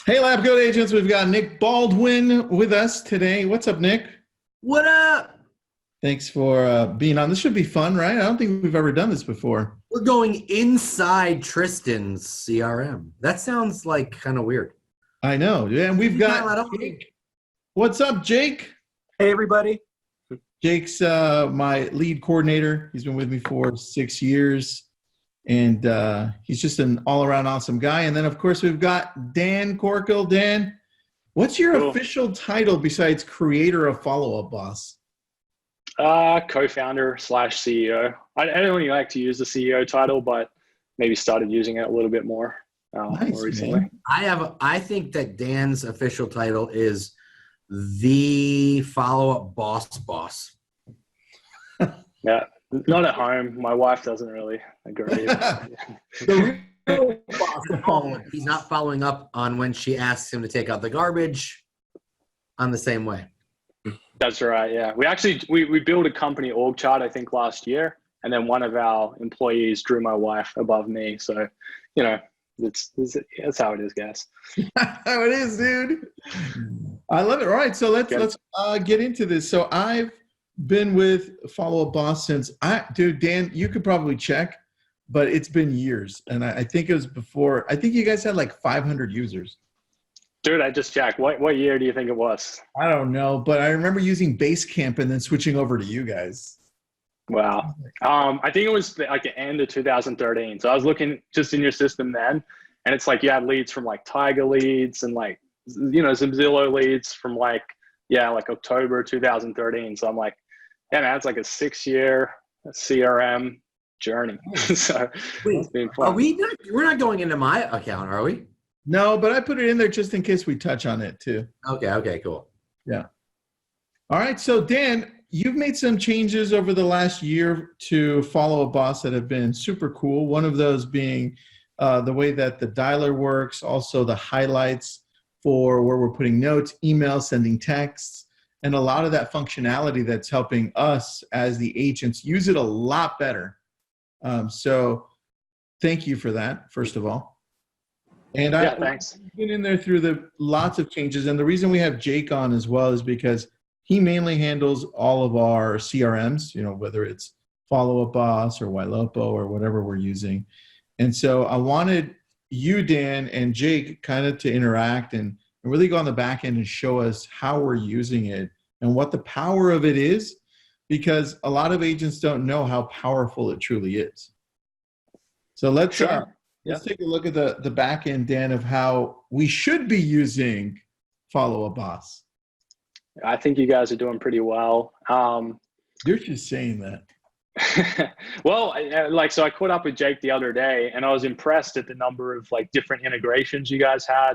Hey, Lab Goat Agents, we've got Nick Baldwin with us today. What's up, Nick? What up? Thanks for being on. This should be fun, right? I don't think we've ever done this before. We're going inside Tristan's CRM. That sounds like kind of weird. I know. Yeah, and we've got Jake. What's up, Jake? Hey, everybody. Jake's my lead coordinator. He's been with me for 6 years, and he's just an all-around awesome guy. And then, of course, we've got Dan Corkill. Dan, what's your official title besides creator of Follow Up Boss? Co-founder / CEO. I don't really like to use the CEO title, but maybe started using it a little bit more more recently. Man. I think that Dan's official title is the Follow-Up Boss. Yeah, not at home. My wife doesn't really agree. The real boss, he's not following up on when she asks him to take out the garbage on the same way. That's right. Yeah, we built a company org chart I think last year, and then one of our employees drew my wife above me. So, that's how it is, guys. How it is, dude. I love it. All right, so let's get into this. So I've been with Follow Up Boss since Dan, you could probably check, but it's been years, and I think it was before. I think you guys had like 500 users. Dude, I just checked. What year do you think it was? I don't know, but I remember using Basecamp and then switching over to you guys. Wow. I think it was like the end of 2013. So I was looking just in your system then, and it's like you had leads from like Tiger leads and like, some Zillow leads from like October 2013. So I'm like, yeah, man, it's like a 6-year CRM journey. So it's been fun. We're not going into my account, are we? No, but I put it in there just in case we touch on it too. Okay, cool. Yeah. All right, so Dan, you've made some changes over the last year to Follow Up Boss that have been super cool. One of those being the way that the dialer works, also the highlights for where we're putting notes, emails, sending texts, and a lot of that functionality that's helping us as the agents use it a lot better. So thank you for that, first of all. And thanks. I've been in there through the lots of changes. And the reason we have Jake on as well is because he mainly handles all of our CRMs, whether it's Follow Up Boss or Ylopo or whatever we're using. And so I wanted you, Dan, and Jake kind of to interact and really go on the back end and show us how we're using it and what the power of it is, because a lot of agents don't know how powerful it truly is. So let's take a look at the back end, Dan, of how we should be using Follow Up Boss. I think you guys are doing pretty well. You're just saying that. Well, so I caught up with Jake the other day, and I was impressed at the number of like different integrations you guys had,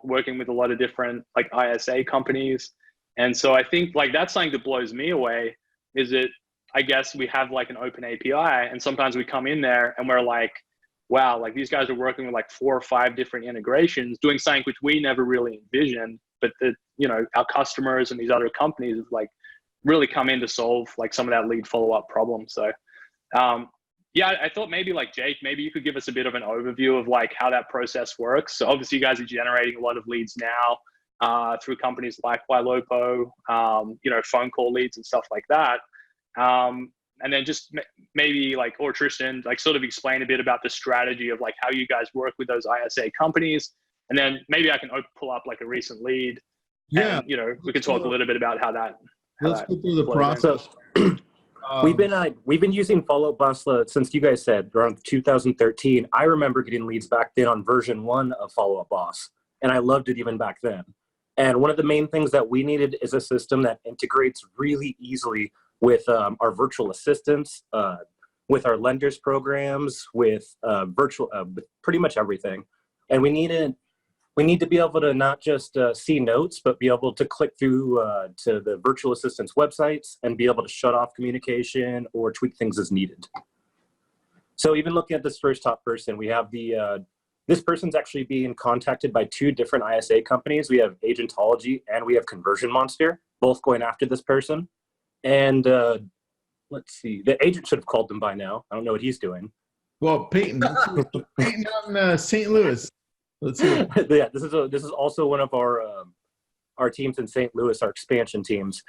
working with a lot of different like ISA companies. And so I think like that's something that blows me away is that I guess we have like an open API, and sometimes we come in there and we're like, wow, like these guys are working with like 4 or 5 different integrations, doing something which we never really envisioned, but that, our customers and these other companies have like really come in to solve like some of that lead follow-up problem. So, I thought maybe like Jake, maybe you could give us a bit of an overview of like how that process works. So obviously you guys are generating a lot of leads now through companies like Ylopo, phone call leads and stuff like that. And then just maybe like, or Tristan, like sort of explain a bit about the strategy of like how you guys work with those ISA companies. And then maybe I can pull up like a recent lead. Yeah. And, we can talk a little bit about how that. Let's go through the process. We've been using Follow Up Boss since you guys said around 2013. I remember getting leads back then on version 1 of Follow Up Boss, and I loved it even back then. And one of the main things that we needed is a system that integrates really easily with our virtual assistants, with our lenders programs, with pretty much everything. And we need to be able to not just see notes, but be able to click through to the virtual assistants websites and be able to shut off communication or tweak things as needed. So even looking at this first top person, we have this person's actually being contacted by 2 different ISA companies. We have Agentology and we have Conversion Monster, both going after this person. And let's see, the agent should have called them by now. I don't know what he's doing. Well, Peyton. Peyton on St. Louis. Let's see. Yeah, this is also one of our teams in St. Louis, our expansion teams.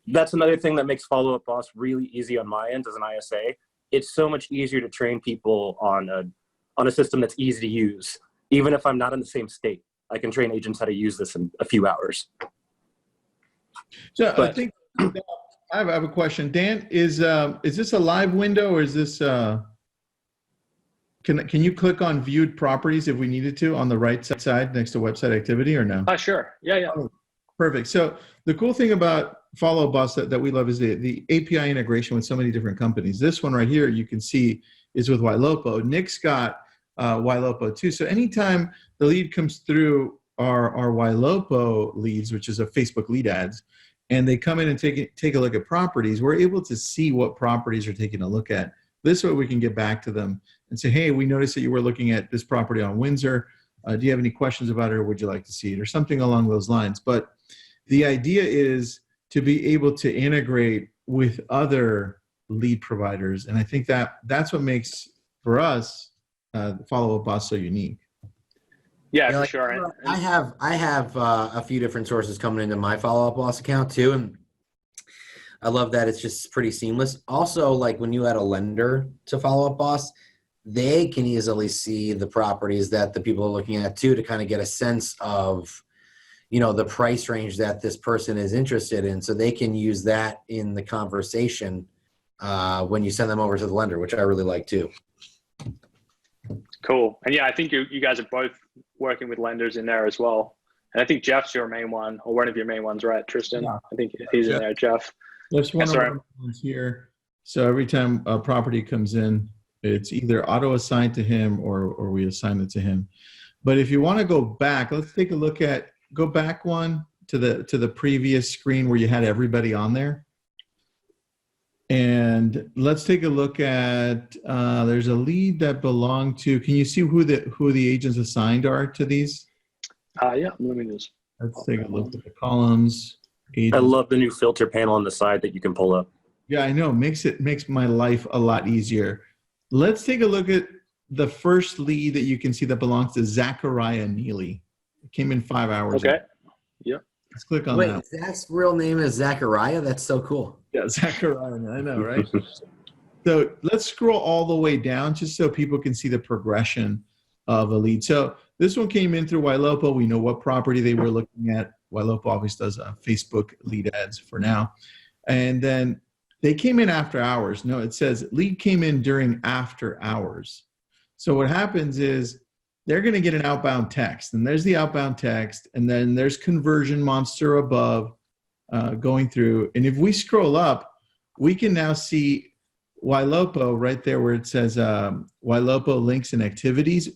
That's another thing that makes Follow Up Boss really easy on my end as an ISA. It's so much easier to train people on a system that's easy to use. Even if I'm not in the same state, I can train agents how to use this in a few hours. So I think I have a question. Dan, is this a live window, or is this can you click on viewed properties if we needed to on the right side next to website activity, or no? Sure. Yeah. Oh, perfect. So the cool thing about Follow Up Boss that we love is the API integration with so many different companies. This one right here, you can see, is with Ylopo. Nick's got Ylopo too. So anytime the lead comes through our Ylopo leads, which is a Facebook lead ads, and they come in and take a look at properties, we're able to see what properties are taking a look at. This way we can get back to them and say, hey, we noticed that you were looking at this property on Windsor. Do you have any questions about it, or would you like to see it, or something along those lines? But the idea is to be able to integrate with other lead providers. And I think that's what makes, for us, Follow Up Boss so unique. Yeah, for sure. I have a few different sources coming into my Follow Up Boss account too, and I love that it's just pretty seamless. Also, like when you add a lender to Follow Up Boss, they can easily see the properties that the people are looking at too, to kind of get a sense of, the price range that this person is interested in, so they can use that in the conversation when you send them over to the lender, which I really like too. Cool. And yeah, I think you guys are both working with lenders in there as well. And I think Jeff's your main one, or one of your main ones, right, Tristan? Yeah. I think he's in there, Jeff. There's one of our ones here. So every time a property comes in, it's either auto assigned to him or we assign it to him. But if you want to go back, let's take a look at, go back one to the previous screen where you had everybody on there. And let's take a look at, there's a lead that belonged to, can you see who the agents assigned are to these? Yeah, let me just. Let's take a look at the columns. Agents. I love the new filter panel on the side that you can pull up. Yeah, I know. Makes my life a lot easier. Let's take a look at the first lead that you can see that belongs to Zachariah Neely. It came in 5 hours ago. Yep. Let's click on Wait, that. Zach's real name is Zachariah? That's so cool. Yeah, Zachariah. I know, right? So let's scroll all the way down just so people can see the progression of a lead. So this one came in through Ylopo. We know what property they were looking at. Ylopo always does Facebook lead ads for now. And then they came in after hours. No, it says lead came in during after hours. So what happens is they're going to get an outbound text, and there's the outbound text, and then there's Conversion Monster above going through. And if we scroll up, we can now see Ylopo right there where it says Ylopo links and activities.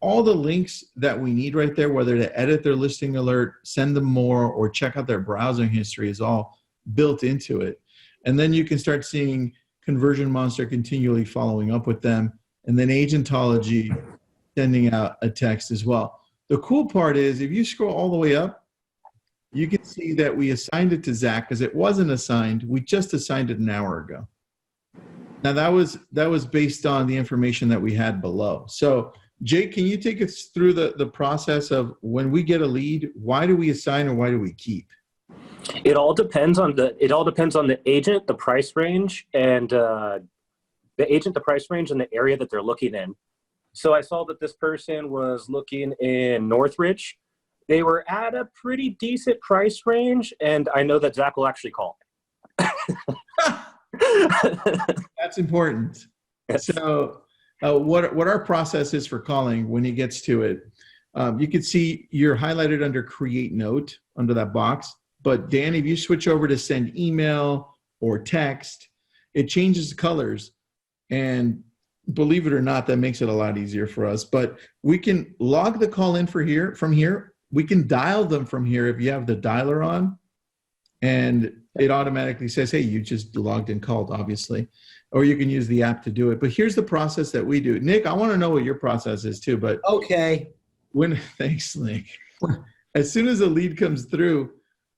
All the links that we need right there, whether to edit their listing alert, send them more, or check out their browsing history, is all built into it. And then you can start seeing Conversion Monster continually following up with them, and then Agentology sending out a text as well. The cool part is if you scroll all the way up, you can see that we assigned it to Zach because it wasn't assigned. We just assigned it an hour ago. Now that was based on the information that we had below. So Jake, can you take us through the process of when we get a lead, why do we assign or why do we keep? It all depends on the agent, the price range, and the area that they're looking in. So I saw that this person was looking in Northridge. They were at a pretty decent price range, and I know that Zach will actually call. That's important. Yes. So what our process is for calling when he gets to it, you can see you're highlighted under Create Note under that box. But Dan, if you switch over to send email or text, it changes the colors. And believe it or not, that makes it a lot easier for us. But we can log the call in from here. We can dial them from here if you have the dialer on. And it automatically says, hey, you just logged in, called, obviously. Or you can use the app to do it. But here's the process that we do. Nick, I want to know what your process is too. But okay. Thanks, Nick. As soon as a lead comes through,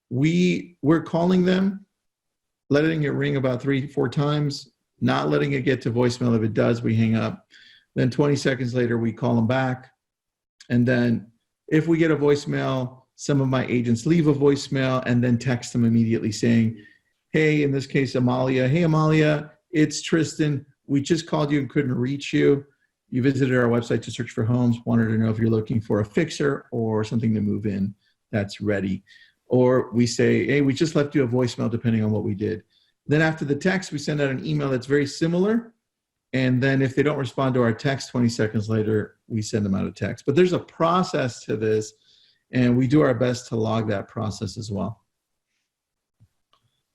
we're calling them, letting it ring about 3-4 times, not letting it get to voicemail. If it does, we hang up. Then 20 seconds later, we call them back. And then if we get a voicemail, some of my agents leave a voicemail and then text them immediately saying, hey, in this case, Amalia, hey, Amalia, it's Tristan. We just called you and couldn't reach you. You visited our website to search for homes, wanted to know if you're looking for a fixer or something to move in that's ready. Or we say, hey, we just left you a voicemail depending on what we did. Then after the text, we send out an email that's very similar. And then if they don't respond to our text 20 seconds later, we send them out a text. But there's a process to this, and we do our best to log that process as well.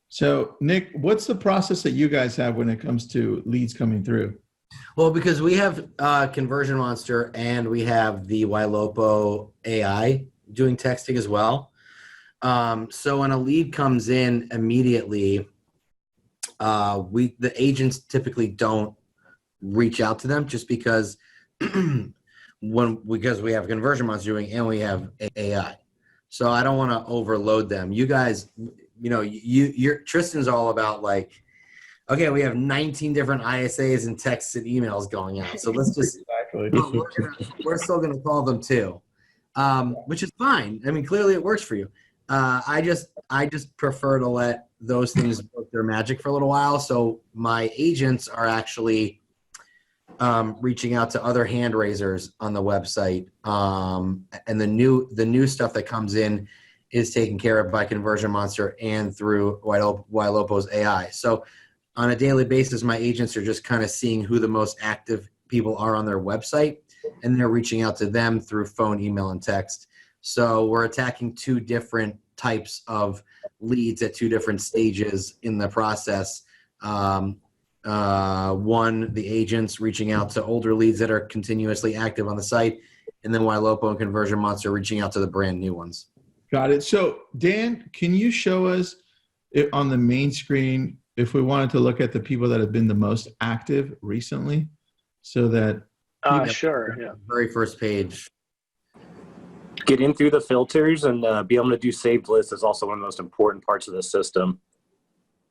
So, Nick, what's the process that you guys have when it comes to leads coming through? Well, because we have Conversion Monster and we have the Ylopo AI doing texting as well. So when a lead comes in immediately, the agents typically don't reach out to them just because because we have Conversion Monster doing and we have AI. So I don't want to overload them. You guys, you're Tristan's all about like, okay, we have 19 different ISAs and texts and emails going out. So let's just, we're still going to call them too, which is fine. I mean, clearly it works for you. I just prefer to let those things work their magic for a little while. So my agents are actually reaching out to other hand raisers on the website. And the new stuff that comes in is taken care of by Conversion Monster and through Ylopo's AI. So on a daily basis, my agents are just kind of seeing who the most active people are on their website, and they're reaching out to them through phone, email, and text. So we're attacking two different types of leads at two different stages in the process. One, the agents reaching out to older leads that are continuously active on the site, and then Ylopo and Conversion Monster reaching out to the brand new ones. Got it. So Dan, can you show us on the main screen if we wanted to look at the people that have been the most active recently, so that sure, yeah. Very first page. Get in through the filters and be able to do saved lists is also one of the most important parts of the system.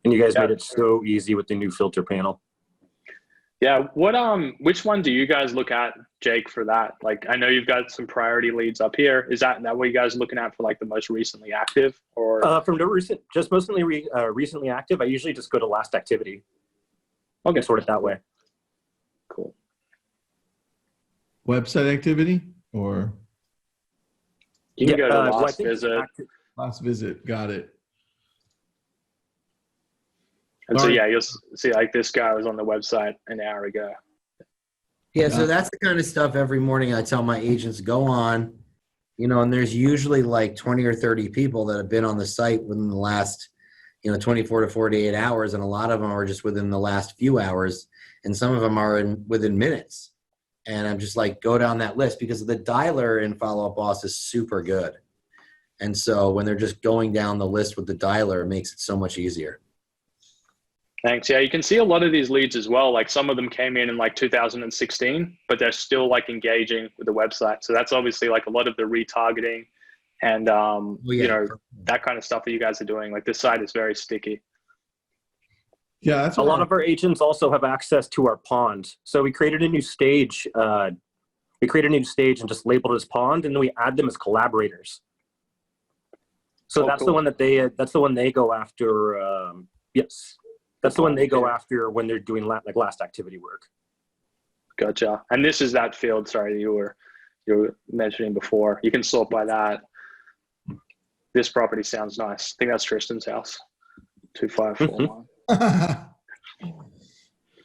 And you guys made it so easy with the new filter panel. Yeah. Which one do you guys look at, Jake, for that? Like, I know you've got some priority leads up here. Is that what you guys are looking at for like the most recently active, or from the recent, just mostly recently active? I usually just go to last activity. Okay, sort it that way. Cool. Website activity or you can go to last visit. Last visit. Got it. And so, yeah, you'll see like this guy was on the website an hour ago. Yeah, so that's the kind of stuff every morning I tell my agents go on, and there's usually like 20 or 30 people that have been on the site within the last, 24 to 48 hours. And a lot of them are just within the last few hours. And some of them are within minutes. And I'm just like, go down that list because the dialer in Follow Up Boss is super good. And so when they're just going down the list with the dialer, it makes it so much easier. Thanks. Yeah, you can see a lot of these leads as well. Like some of them came in like 2016, but they're still like engaging with the website. So that's obviously like a lot of the retargeting and, that kind of stuff that you guys are doing. Like this site is very sticky. Yeah, that's a lot of our agents also have access to our pond. So we created a new stage. We created a new stage and just labeled it as pond, and then we add them as collaborators. So that's cool. That's the one they go after. Yes. That's the one they go after when they're doing like last activity work. Gotcha. And this is that field, sorry, you were mentioning before. You can sort by that. This property sounds nice. I think that's Tristan's house. 2541.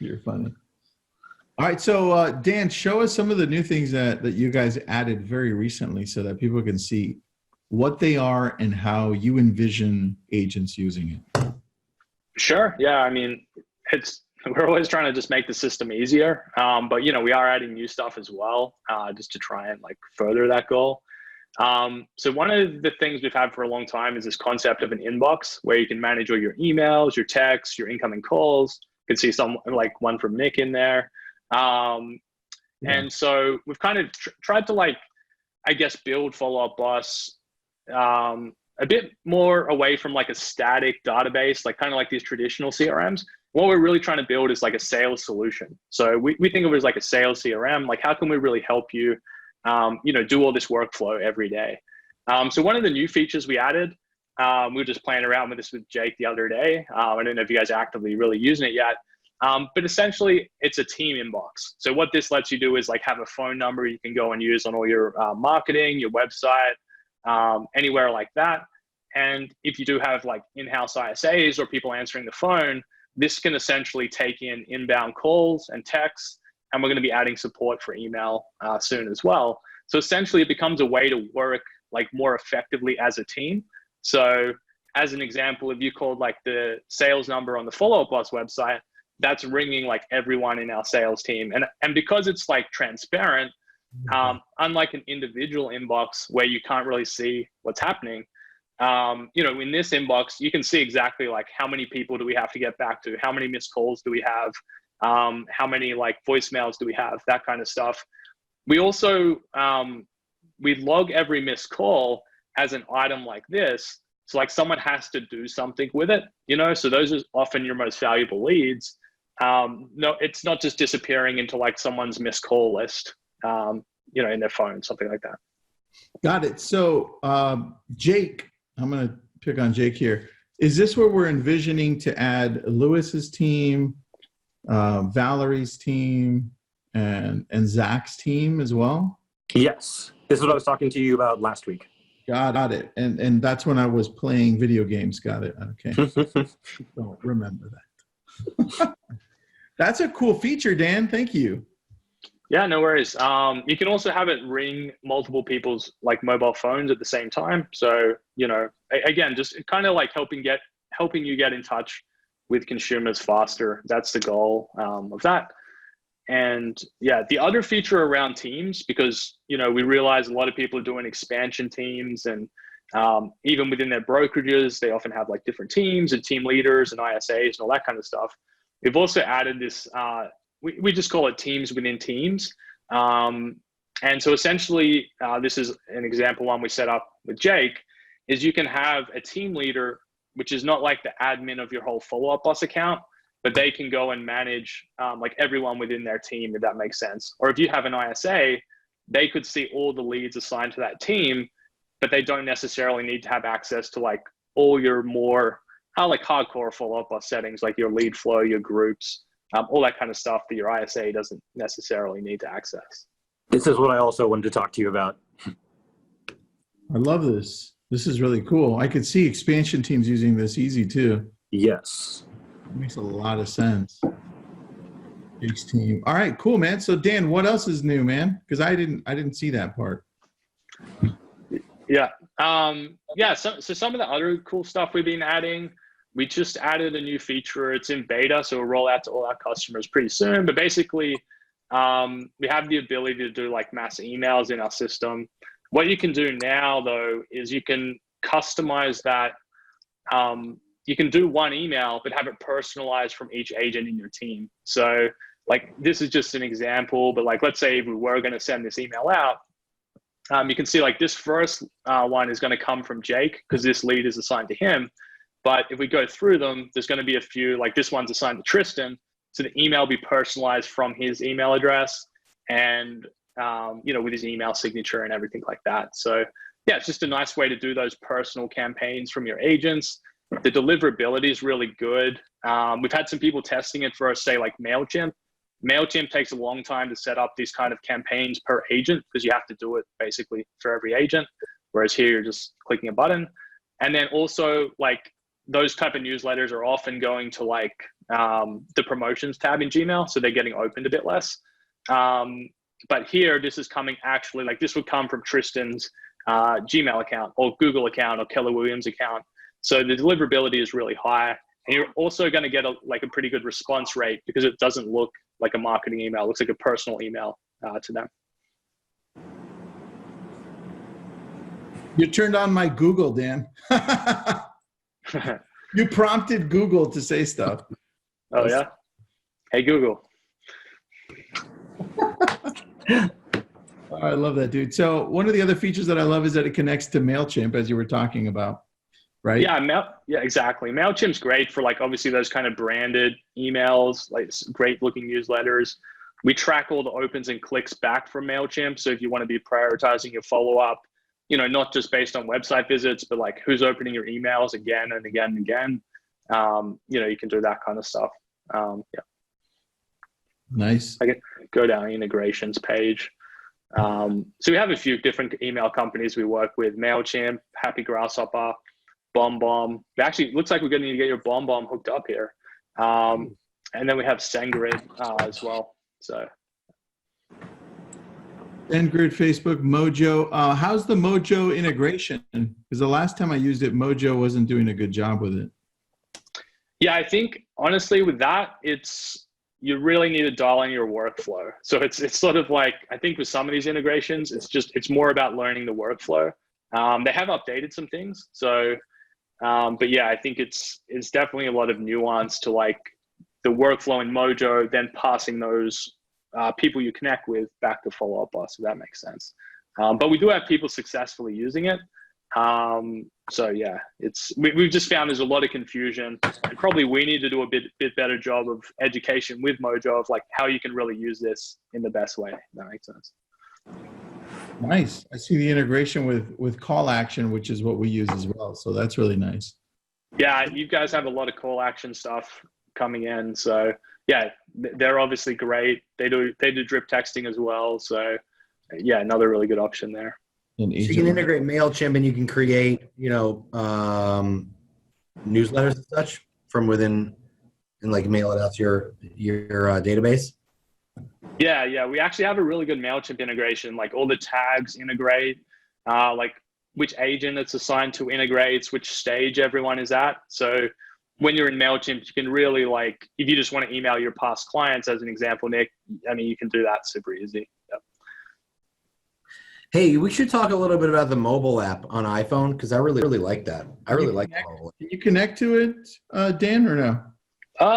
You're funny. All right, so Dan, show us some of the new things that you guys added very recently so that people can see what they are and how you envision agents using it. Sure. Yeah. I mean, we're always trying to just make the system easier. But we are adding new stuff as well, just to try and like further that goal. So one of the things we've had for a long time is this concept of an inbox where you can manage all your emails, your texts, your incoming calls. You can see some like one from Nick in there. And so we've kind of tried to like, I guess, build Follow Up Boss, a bit more away from like a static database, like kind of like these traditional CRMs. What we're really trying to build is like a sales solution. So we think of it as like a sales CRM. Like how can we really help you do all this workflow every day. So one of the new features we added, we were just playing around with this with Jake the other day. I don't know if you guys are actively really using it yet, but essentially it's a team inbox. So what this lets you do is like have a phone number you can go and use on all your marketing, your website, anywhere like that. And if you do have like in-house ISAs or people answering the phone, this can essentially take in inbound calls and texts, and we're going to be adding support for email soon as well. So essentially it becomes a way to work like more effectively as a team. So as an example, if you called like the sales number on the Follow Up Boss website, that's ringing like everyone in our sales team. And because it's like transparent, unlike an individual inbox where you can't really see what's happening, in this inbox, you can see exactly like how many people do we have to get back to, how many missed calls do we have, how many like voicemails do we have, that kind of stuff. We also, we log every missed call as an item like this. So like someone has to do something with it, so those are often your most valuable leads. No, it's not just disappearing into like someone's missed call list, in their phone, something like that. Got it. So Jake, I'm going to pick on Jake here. Is this where we're envisioning to add Lewis's team, Valerie's team, and Zach's team as well? Yes. This is what I was talking to you about last week. Got it. And that's when I was playing video games. Got it. Okay. Don't remember that. That's a cool feature, Dan. Thank you. Yeah, no worries. You can also have it ring multiple people's like mobile phones at the same time. So, again, just kind of like helping you get in touch with consumers faster. That's the goal of that. And yeah, the other feature around teams, because, we realize a lot of people are doing expansion teams, and even within their brokerages, they often have like different teams and team leaders and ISAs and all that kind of stuff. We've also added this, we just call it teams within teams. And so essentially, this is an example one we set up with Jake, is you can have a team leader, which is not like the admin of your whole Follow Up Boss account, but they can go and manage like everyone within their team, if that makes sense. Or if you have an ISA, they could see all the leads assigned to that team, but they don't necessarily need to have access to like all your more like hardcore Follow Up Boss settings, like your lead flow, your groups, all that kind of stuff that your ISA doesn't necessarily need to access. This is what I also wanted to talk to you about. I love this. This is really cool. I could see expansion teams using this easy too. Yes. It makes a lot of sense. Jake's team. All right, cool, man. So Dan, what else is new, man? Because I didn't see that part. Yeah. So some of the other cool stuff we've been adding, we just added a new feature. It's in beta, so we'll roll out to all our customers pretty soon. But basically, we have the ability to do like mass emails in our system. What you can do now, though, is you can customize that. You can do one email, but have it personalized from each agent in your team. So like, this is just an example, but like, let's say we were going to send this email out. You can see like this first one is going to come from Jake because this lead is assigned to him. But if we go through them, there's going to be a few, like this one's assigned to Tristan. So the email will be personalized from his email address and, with his email signature and everything like that. So yeah, it's just a nice way to do those personal campaigns from your agents. The deliverability is really good. We've had some people testing it for, say, like MailChimp. MailChimp takes a long time to set up these kind of campaigns per agent because you have to do it basically for every agent. Whereas here, you're just clicking a button. And then also like those type of newsletters are often going to like the promotions tab in Gmail. So they're getting opened a bit less. But here, this is coming actually, like this would come from Tristan's Gmail account or Google account or Keller Williams account. So the deliverability is really high. And you're also going to get a pretty good response rate because it doesn't look like a marketing email. It looks like a personal email to them. You turned on my Google, Dan. You prompted Google to say stuff. Oh, yeah? Hey, Google. Oh, I love that, dude. So one of the other features that I love is that it connects to MailChimp, as you were talking about, right? Yeah, exactly. MailChimp's great for like obviously those kind of branded emails, like great looking newsletters. We track all the opens and clicks back from MailChimp. So if you want to be prioritizing your follow-up, not just based on website visits, but like who's opening your emails again and again and again, you can do that kind of stuff. Yeah. Nice. I can go down integrations page. So we have a few different email companies we work with: MailChimp, Happy Grasshopper, BombBomb. Actually, it looks like we're going to need to get your BombBomb hooked up here. And then we have SendGrid as well. So SendGrid, Facebook, Mojo. How's the Mojo integration? Because the last time I used it, Mojo wasn't doing a good job with it. Yeah, I think honestly with that, you really need to dial in your workflow. So it's sort of like, I think with some of these integrations, it's more about learning the workflow. They have updated some things. So, but yeah, I think it's definitely a lot of nuance to like the workflow in Mojo, then passing those people you connect with back to Follow Up Boss, if that makes sense. But we do have people successfully using it. So yeah, we've just found there's a lot of confusion, and probably we need to do a bit better job of education with Mojo of like how you can really use this in the best way. If that makes sense. Nice. I see the integration with call action, which is what we use as well. So that's really nice. Yeah, you guys have a lot of call action stuff coming in. So yeah, they're obviously great. They do drip texting as well. So yeah, another really good option there. So you can integrate MailChimp and you can create, newsletters and such from within and like mail it out to your database. Yeah. We actually have a really good MailChimp integration. Like all the tags integrate, like which agent it's assigned to integrates, which stage everyone is at. So when you're in MailChimp, you can really like, if you just want to email your past clients as an example, Nick, I mean, you can do that super easy. Yep. Hey, we should talk a little bit about the mobile app on iPhone because I really like that. I really like the mobile app. Can you connect to it, Dan, or no?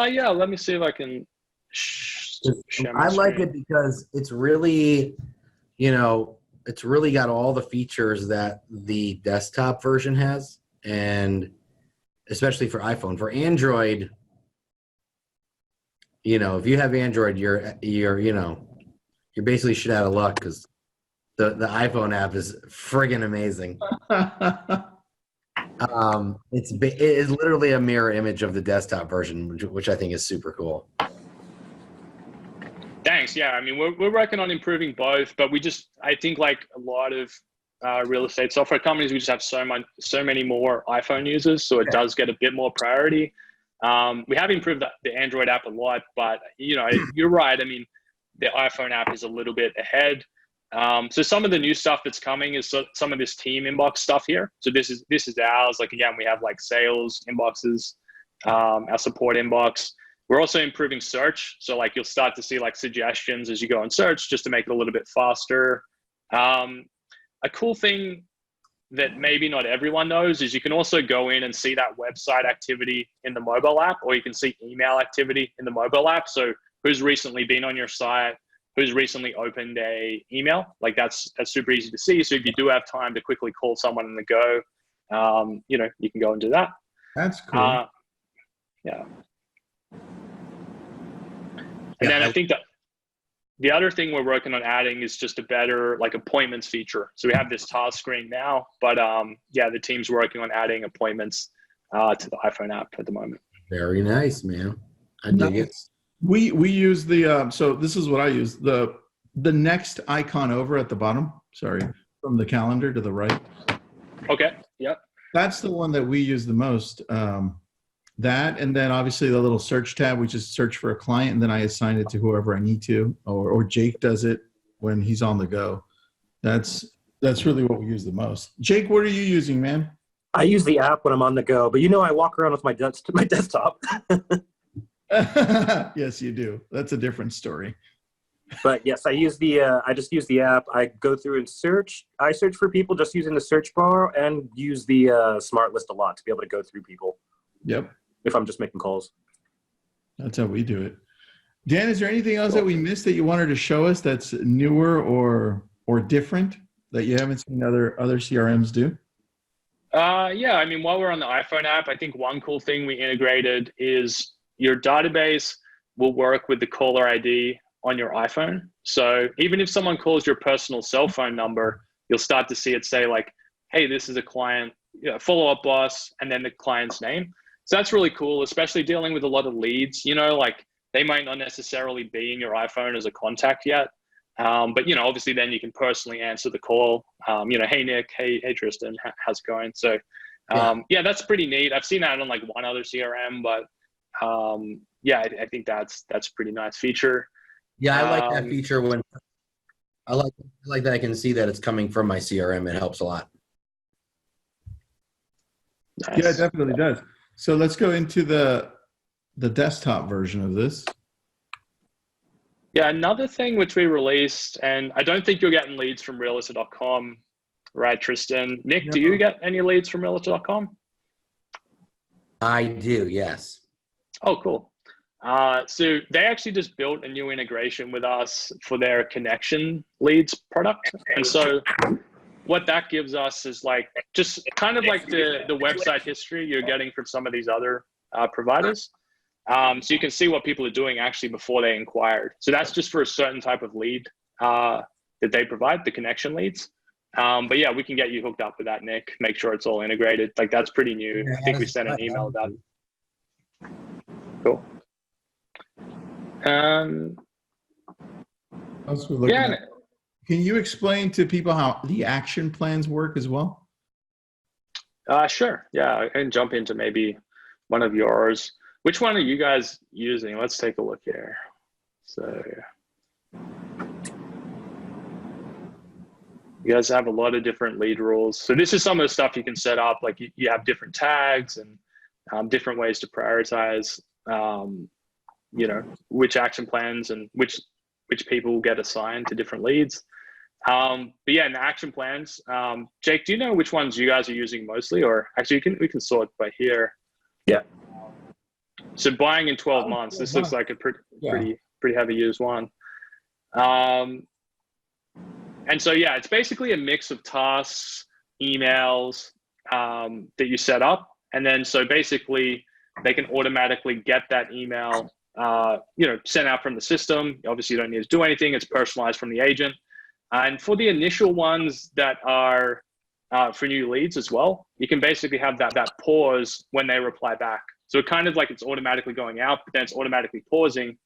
Yeah, let me see if I can share my I like screen. it because it's really, it's really got all the features that the desktop version has, and especially for iPhone. For Android, if you have Android, you're basically shit out of luck because the iPhone app is friggin' amazing. It is literally a mirror image of the desktop version, which I think is super cool. Thanks. Yeah, I mean, we're working on improving both, but I think like a lot of real estate software companies, we just have so many more iPhone users, so it does get a bit more priority. We have improved the Android app a lot, but you're right. I mean, the iPhone app is a little bit ahead. So some of the new stuff that's coming is some of this team inbox stuff here. So this is ours. Like again, we have like sales inboxes, our support inbox. We're also improving search. So like you'll start to see like suggestions as you go and search just to make it a little bit faster. A cool thing that maybe not everyone knows is you can also go in and see that website activity in the mobile app, or you can see email activity in the mobile app. So who's recently been on your site, who's recently opened a email, like that's super easy to see. So if you do have time to quickly call someone on the go, you can go and do that. That's cool. Yeah. And then I think that the other thing we're working on adding is just a better like appointments feature. So we have this task screen now, but the team's working on adding appointments to the iPhone app at the moment. Very nice, man. I dig it. We use the so this is what I use, the next icon over at the bottom, from the calendar to the right. Okay. Yep. That's the one that we use the most. That, and then obviously the little search tab, we just search for a client and then I assign it to whoever I need to, or Jake does it when he's on the go. That's really what we use the most. Jake, what are you using, man? I use the app when I'm on the go, but I walk around with my desktop. Yes, you do. That's a different story. But yes, I just use the app. I go through and search. I search for people just using the search bar and use the smart list a lot to be able to go through people. Yep. If I'm just making calls. That's how we do it. Dan, is there anything else that we missed that you wanted to show us that's newer or different that you haven't seen other CRMs do? Yeah, I mean, while we're on the iPhone app, I think one cool thing we integrated is your database will work with the caller ID on your iPhone. So even if someone calls your personal cell phone number, you'll start to see it say like, hey, this is a client, follow-up boss, and then the client's name. So that's really cool, especially dealing with a lot of leads. Like they might not necessarily be in your iPhone as a contact yet. But, obviously then you can personally answer the call. Hey, Nick, hey, Tristan, how's it going? So, yeah, that's pretty neat. I've seen that on like one other CRM, but I think that's a pretty nice feature. Yeah, I like that feature when I like that I can see that it's coming from my CRM. It helps a lot. Nice. Yeah, it definitely does. So let's go into the desktop version of this. Yeah, another thing which we released, and I don't think you're getting leads from realtor.com, right, Tristan? Nick, No. Do you get any leads from realtor.com? I do, yes. Oh, cool. So they actually just built a new integration with us for their connection leads product. And so what that gives us is like just kind of like the website history you're getting from some of these other providers. So you can see what people are doing actually before they inquired. So that's just for a certain type of lead that they provide, the connection leads. But yeah, we can get you hooked up with that, Nick. Make sure it's all integrated. Like that's pretty new. I think we sent an email about it. Cool. Yeah. Can you explain to people how the action plans work as well? Sure. Yeah, I can jump into maybe one of yours. Which one are you guys using? Let's take a look here. So you guys have a lot of different lead rules. So this is some of the stuff you can set up. Like you have different tags and different ways to prioritize, which action plans and which people will get assigned to different leads. But yeah, in the action plans, Jake, do you know which ones you guys are using mostly? Or actually we can sort by here. Yeah. So buying in 12 months, this looks like a pretty heavy used one. And so, yeah, it's basically a mix of tasks, emails that you set up. And then so basically they can automatically get that email, sent out from the system. Obviously you don't need to do anything. It's personalized from the agent. And for the initial ones that are for new leads as well, you can basically have that pause when they reply back. So it kind of like it's automatically going out, but then it's automatically pausing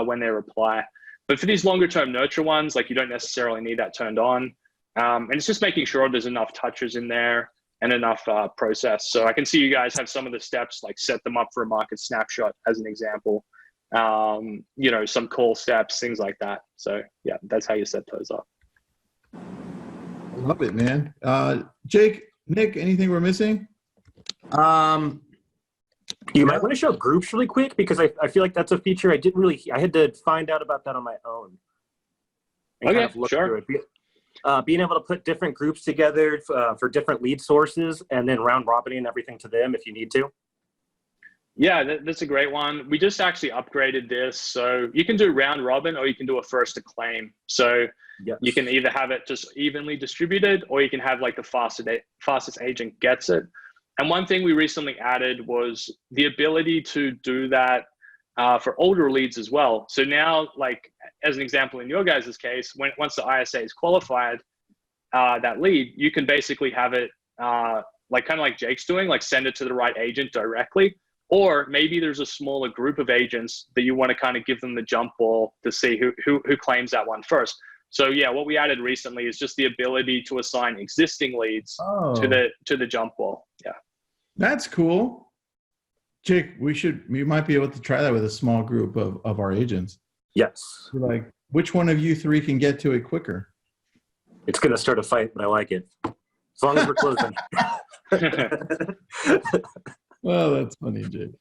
when they reply. But for these longer term nurture ones, like you don't necessarily need that turned on. And it's just making sure there's enough touches in there and enough process. So I can see you guys have some of the steps, like set them up for a market snapshot as an example, some call steps, things like that. So yeah, that's how you set those up. Love it, man. Jake, Nick, anything we're missing? You might want to show groups really quick because I feel like that's a feature I had to find out about that on my own. Okay, sure. Being able to put different groups together for different lead sources and then round robining everything to them if you need to. Yeah, that's a great one. We just actually upgraded this. So you can do round robin or you can do a first to claim. So you can either have it just evenly distributed or you can have like the fastest agent gets it. And one thing we recently added was the ability to do that for older leads as well. So now, like as an example, in your guys' case, once the ISA is qualified, that lead, you can basically have it like kind of like Jake's doing, like send it to the right agent directly. Or maybe there's a smaller group of agents that you want to kind of give them the jump ball to see who claims that one first. So yeah, what we added recently is just the ability to assign existing leads to the jump ball. Yeah. That's cool. Jake, we might be able to try that with a small group of our agents. Yes. Like, which one of you three can get to it quicker? It's going to start a fight, but I like it. As long as we're closing. Well, that's funny, Jake.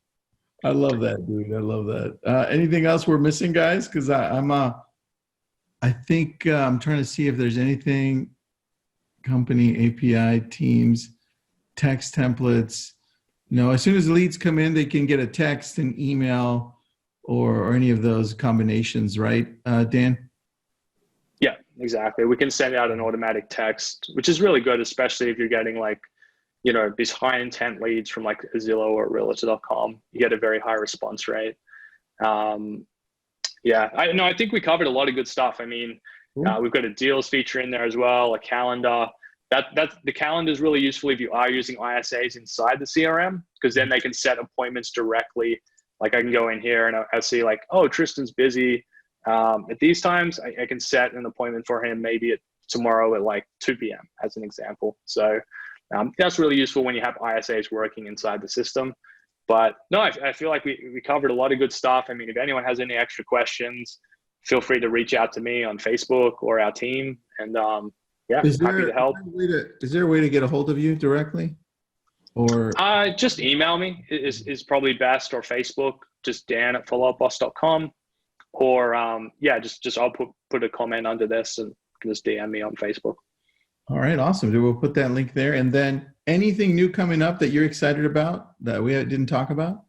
I love that, dude. I love that. Anything else we're missing, guys? Because I think I'm trying to see if there's anything, company, API, teams, text templates. As soon as the leads come in, they can get a text, an email, or any of those combinations, right, Dan? Yeah, exactly. We can send out an automatic text, which is really good, especially if you're getting like, these high intent leads from like Zillow or Realtor.com. You get a very high response rate. Yeah, I think we covered a lot of good stuff. I mean, we've got a deals feature in there as well, a calendar. That's the calendar is really useful if you are using ISAs inside the CRM, because then they can set appointments directly. Like I can go in here and I see like, oh, Tristan's busy at these times. I can set an appointment for him maybe tomorrow at like 2 p.m. as an example. So that's really useful when you have ISAs working inside the system. But no, I feel like we covered a lot of good stuff. I mean, if anyone has any extra questions, feel free to reach out to me on Facebook or our team. And yeah, happy to help. Is there a way to get a hold of you directly? Or just email me is probably best, or Facebook, just dan@followupboss.com. Or yeah, just I'll put a comment under this and just DM me on Facebook. All right, awesome. We'll put that link there. And then anything new coming up that you're excited about that we didn't talk about?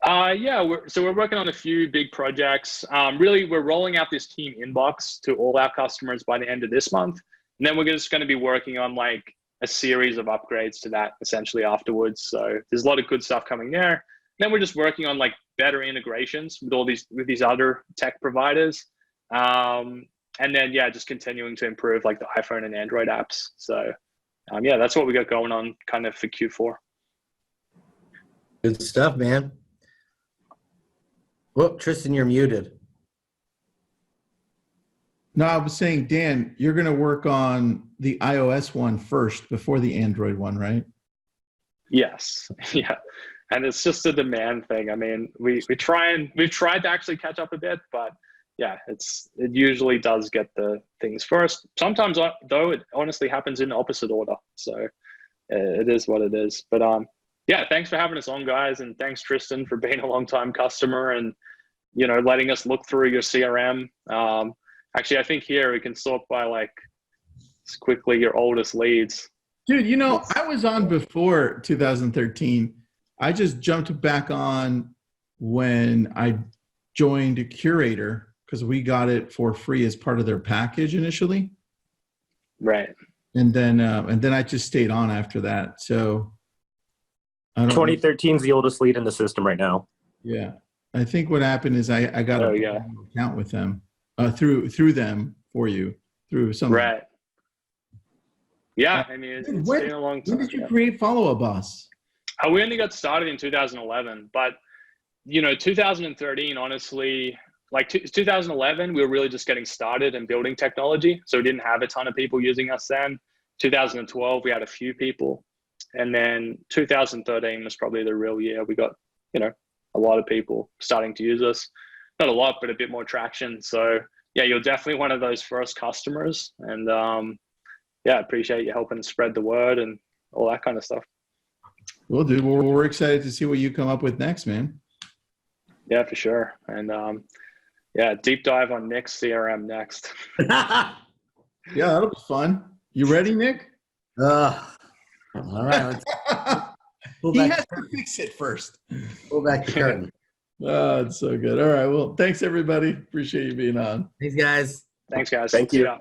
Yeah, we're working on a few big projects. Really, we're rolling out this team inbox to all our customers by the end of this month. And then we're just going to be working on like a series of upgrades to that essentially afterwards. So there's a lot of good stuff coming there. And then we're just working on like better integrations with these other tech providers. And then, yeah, just continuing to improve like the iPhone and Android apps. So yeah, that's what we got going on kind of for Q4. Good stuff, man. Whoop, Tristan, you're muted. No, I was saying, Dan, you're going to work on the iOS one first before the Android one, right? Yes. Yeah. And it's just a demand thing. I mean, we've tried to actually catch up a bit, but yeah, it usually does get the things first. Sometimes though, it honestly happens in the opposite order. So it is what it is. But yeah, thanks for having us on, guys. And thanks, Tristan, for being a long-time customer and, you know, letting us look through your CRM. Actually, I think here we can sort by like quickly your oldest leads. Dude, you know, I was on before 2013. I just jumped back on when I joined Curator because we got it for free as part of their package initially. Right. And then I just stayed on after that. So 2013 is the oldest lead in the system right now. Yeah. I think what happened is I got an account with them through them for you through some. Right. Yeah. I mean, it's been a long time. When did you create Follow Up Boss? We only got started in 2011, but you know, 2013, honestly, like 2011, we were really just getting started and building technology. So we didn't have a ton of people using us then. 2012, we had a few people. And then 2013 was probably the real year. We got, you know, a lot of people starting to use us. Not a lot, but a bit more traction. So yeah, you're definitely one of those first customers. And yeah, I appreciate you helping spread the word and all that kind of stuff. Well, dude, we're excited to see what you come up with next, man. Yeah, for sure. And yeah, deep dive on Nick's CRM next. Yeah, that'll be fun. You ready, Nick? All right. He has to fix it first. Pull back the curtain. Oh, it's so good. All right. Well, thanks, everybody. Appreciate you being on. Thanks, guys. Thanks, guys. Thank you. Yeah.